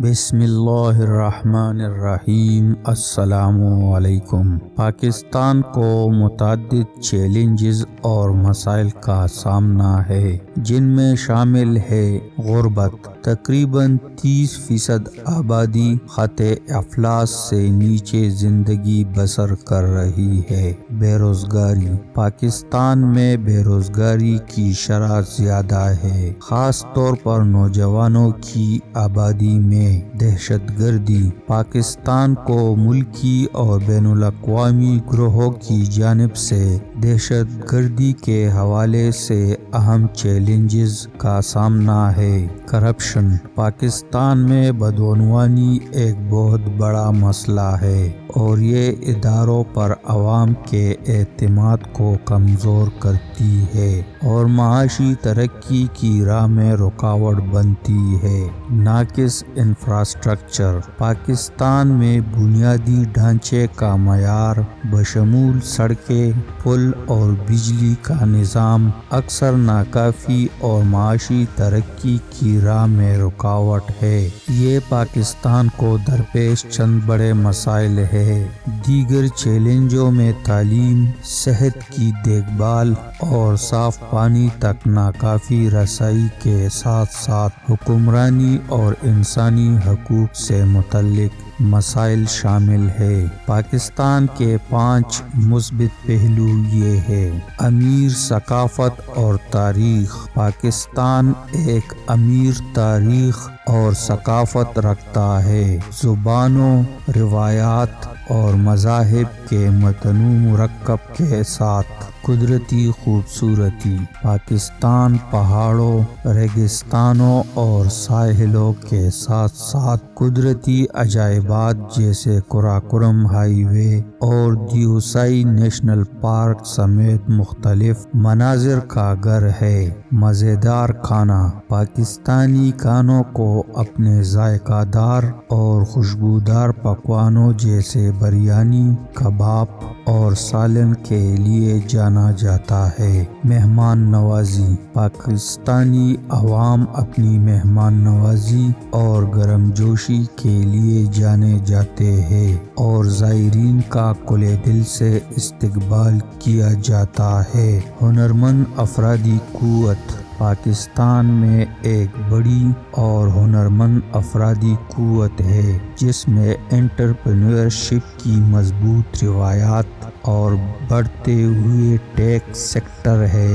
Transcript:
بسم اللہ الرحمن الرحیم۔ السلام علیکم۔ پاکستان کو متعدد چیلنجز اور مسائل کا سامنا ہے، جن میں شامل ہے غربت۔ تقریباً 30% آبادی خط افلاس سے نیچے زندگی بسر کر رہی ہے۔ بے روزگاری۔ پاکستان میں بے روزگاری کی شرح زیادہ ہے، خاص طور پر نوجوانوں کی آبادی میں۔ دہشت گردی۔ پاکستان کو ملکی اور بین الاقوامی گروہوں کی جانب سے دہشت گردی کے حوالے سے اہم چیلنجز کا سامنا ہے۔ کرپشن۔ پاکستان میں بدعنوانی ایک بہت بڑا مسئلہ ہے اور یہ اداروں پر عوام کے اعتماد کو کمزور کرتی ہے اور معاشی ترقی کی راہ میں رکاوٹ بنتی ہے۔ ناقص انفراسٹرکچر۔ پاکستان میں بنیادی ڈھانچے کا معیار بشمول سڑکیں، پل اور بجلی کا نظام اکثر ناکافی اور معاشی ترقی کی راہ میں رکاوٹ ہے۔ یہ پاکستان کو درپیش چند بڑے مسائل ہیں۔ دیگر چیلنجوں میں تعلیم، صحت کی دیکھ بھال اور صاف پانی تک ناکافی رسائی کے ساتھ ساتھ حکمرانی اور انسانی حقوق سے متعلق مسائل شامل ہیں۔ پاکستان کے 5 مثبت پہلو یہ ہیں۔ امیر ثقافت اور تاریخ۔ پاکستان ایک امیر تاریخ اور ثقافت رکھتا ہے۔ زبانوں، روایات اور مذاہب کے متنوع مرکب کے ساتھ قدرتی خوبصورتی۔ پاکستان پہاڑوں، ریگستانوں اور ساحلوں کے ساتھ ساتھ قدرتی عجائبات جیسے قراقرم ہائی وے اور دیوسائی نیشنل پارک سمیت مختلف مناظر کا گھر ہے۔ مزیدار کھانا۔ پاکستانی کھانوں کو اپنے ذائقہ دار اور خوشبودار پکوانوں جیسے بریانی، کباب اور سالن کے لیے جانا جاتا ہے۔ مہمان نوازی۔ پاکستانی عوام اپنی مہمان نوازی اور گرم جوشی کے لیے جانے جاتے ہیں اور زائرین کا کھلے دل سے استقبال کیا جاتا ہے۔ ہنرمند افرادی قوت۔ پاکستان میں ایک بڑی اور ہنرمند افرادی قوت ہے، جس میں انٹرپرینیورشپ کی مضبوط روایات اور بڑھتے ہوئے ٹیک سیکٹر ہے۔